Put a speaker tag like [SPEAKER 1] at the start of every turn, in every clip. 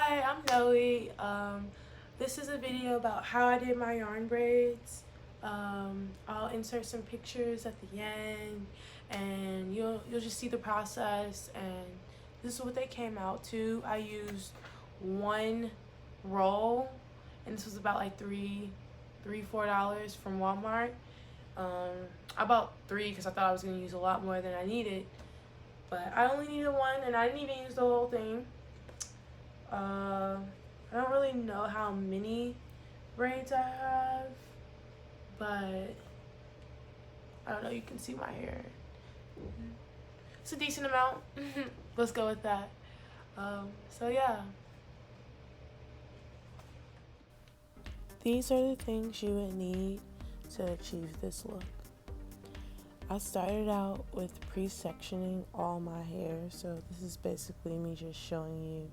[SPEAKER 1] Hi, I'm Noe. This is a video about how I did my yarn braids. I'll insert some pictures at the end, and you'll just see the process. And this is what they came out to. I used one roll, and this was about like $4 from Walmart. I bought three because I thought I was gonna use a lot more than I needed, but I only needed one, and I didn't even use the whole thing. I don't really know how many braids I have, but I don't know, you can see my hair. It's a decent amount. Let's go with that. So yeah. These are the things you would need to achieve this look. I started out with pre-sectioning all my hair, so this is basically me just showing you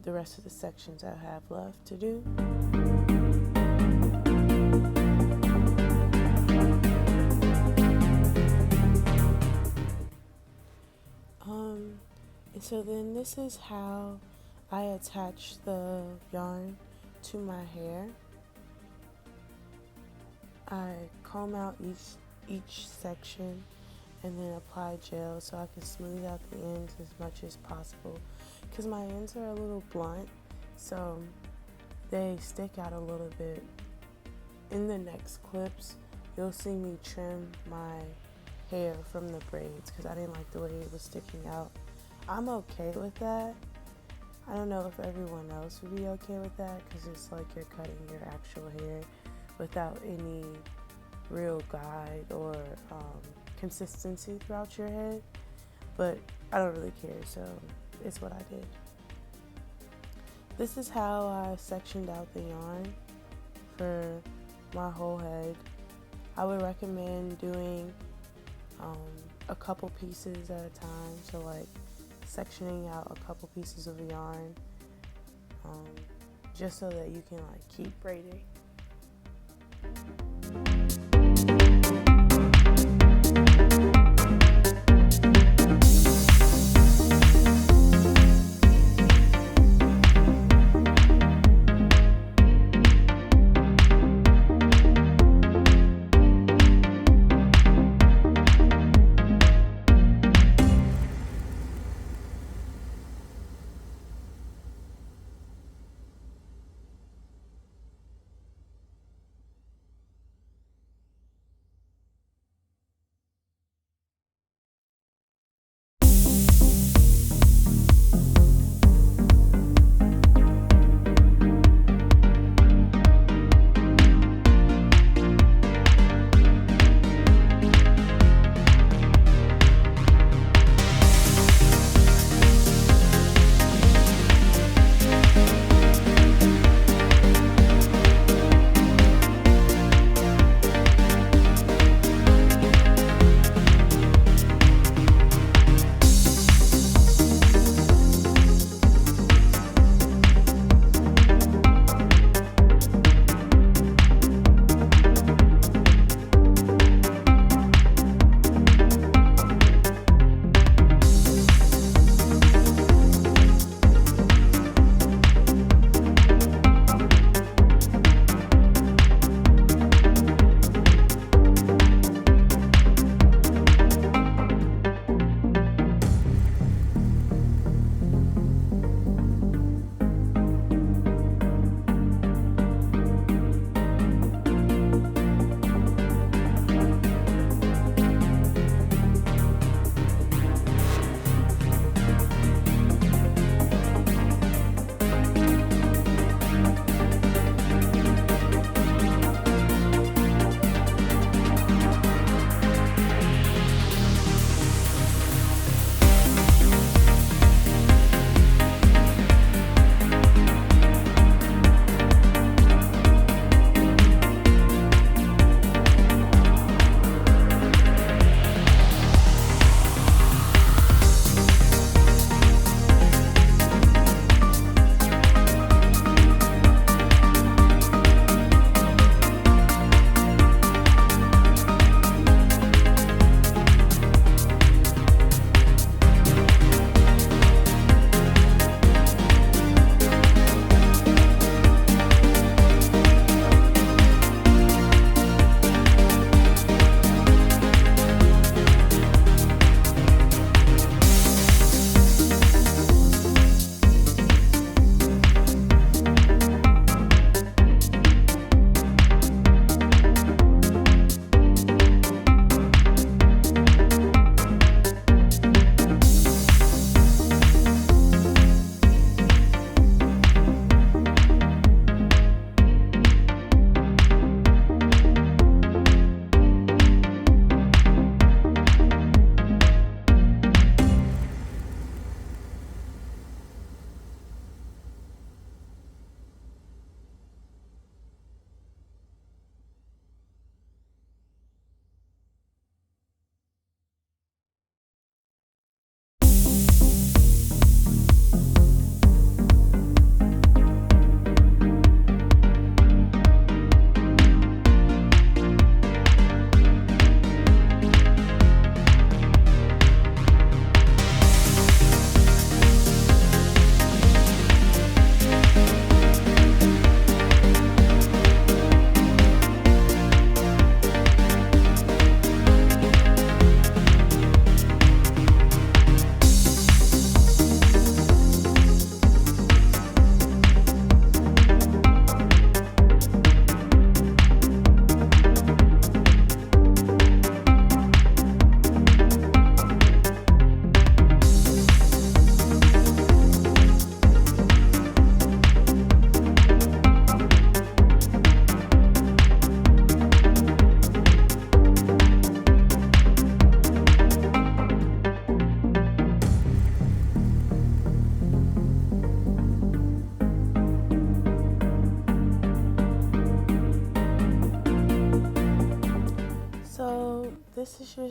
[SPEAKER 1] the rest of the sections I have left to do. And so then this is how I attach the yarn to my hair. I comb out each section and then apply gel so I can smooth out the ends as much as possible, because my ends are a little blunt, so they stick out a little bit. In the next clips, you'll see me trim my hair from the braids because I didn't like the way it was sticking out. I'm okay with that. I don't know if everyone else would be okay with that, because it's like you're cutting your actual hair without any real guide or consistency throughout your head, but I don't really care, so it's what I did. This is how I sectioned out the yarn for my whole head. I would recommend doing a couple pieces at a time, so like sectioning out a couple pieces of yarn, just so that you can like keep braiding.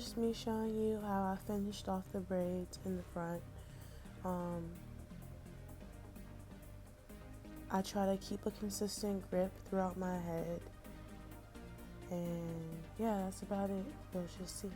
[SPEAKER 1] just me showing you how I finished off the braids in the front. I try to keep a consistent grip throughout my head, and yeah, that's about it. You'll just see.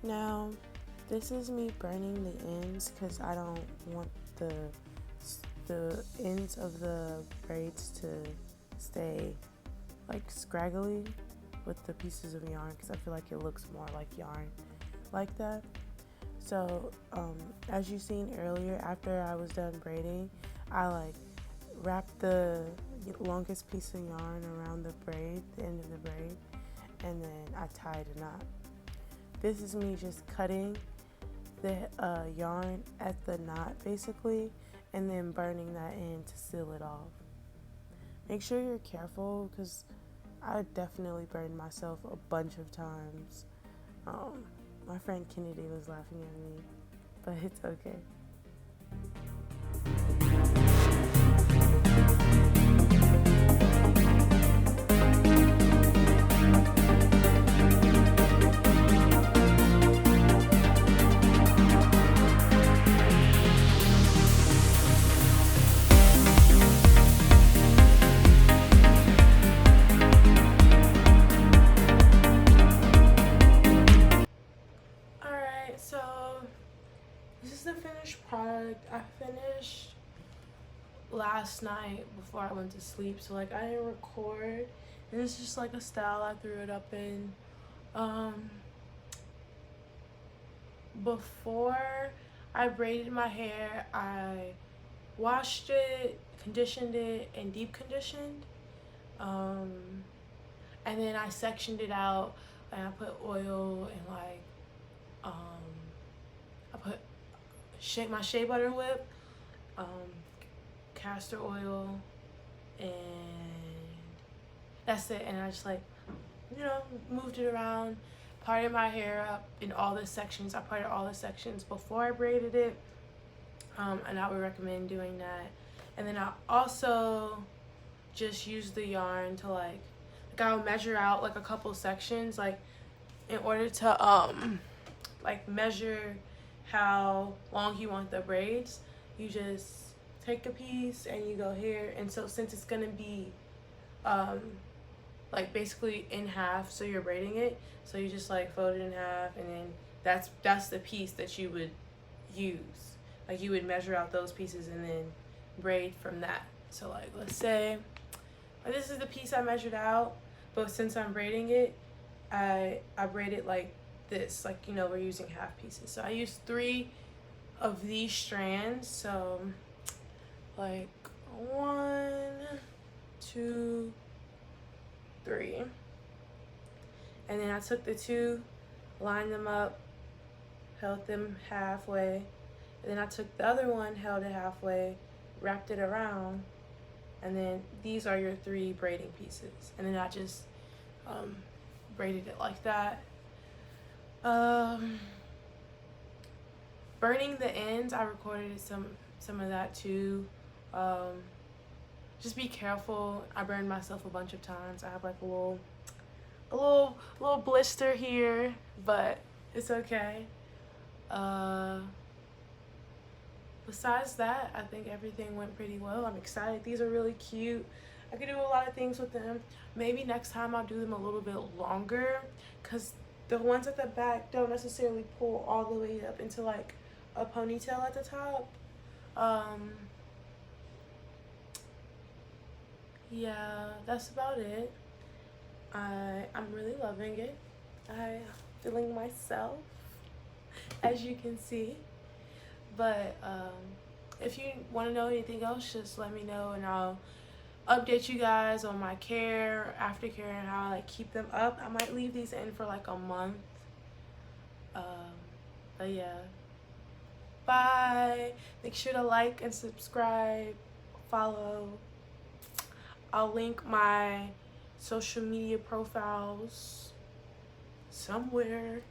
[SPEAKER 1] Now, this is me burning the ends because I don't want the ends of the braids to stay like scraggly with the pieces of yarn, because I feel like it looks more like yarn like that. So as you seen earlier, after I was done braiding, I like wrapped the longest piece of yarn around the braid, the end of the braid, and then I tied a knot. This is me just cutting the yarn at the knot basically, and then burning that in to seal it off. Make sure you're careful, because I definitely burned myself a bunch of times. My friend Kennedy was laughing at me, but it's okay. This is the finished product. I finished last night before I went to sleep, so like I didn't record, and it's just like a style I threw it up in. Before I braided my hair, I washed it, conditioned it, and deep conditioned, and then I sectioned it out, and I put oil and like I put my shea butter whip, castor oil, and that's it. And I just like, moved it around, parted my hair up in all the sections. I parted all the sections before I braided it, and I would recommend doing that. And then I also just used the yarn to like I'll measure out like a couple sections, like in order to like measure how long you want the braids. You just take a piece and you go here, and so since it's gonna be like basically in half, so you're braiding it, so you just like fold it in half, and then that's the piece that you would use. Like you would measure out those pieces and then braid from that. So like let's say this is the piece I measured out, but since I'm braiding it, I braid it like this, like we're using half pieces. So I used 3 of these strands. So like 1, 2, 3, and then I took the 2, lined them up, held them halfway, and then I took the other one, held it halfway, wrapped it around, and then these are your 3 braiding pieces, and then I just braided it like that. Burning the ends, I recorded some of that too. Just be careful. I burned myself a bunch of times. I have like a little blister here, but it's okay. Besides that, I think everything went pretty well. I'm excited. These are really cute. I could do a lot of things with them. Maybe next time I'll do them a little bit longer, because the ones at the back don't necessarily pull all the way up into like a ponytail at the top. Yeah, that's about it. I'm really loving it. I'm feeling myself, as you can see. But if you want to know anything else, just let me know, and I'll update you guys on my care, aftercare, and how I like keep them up. I might leave these in for like a month. But yeah. Bye. Make sure to like and subscribe, follow. I'll link my social media profiles somewhere.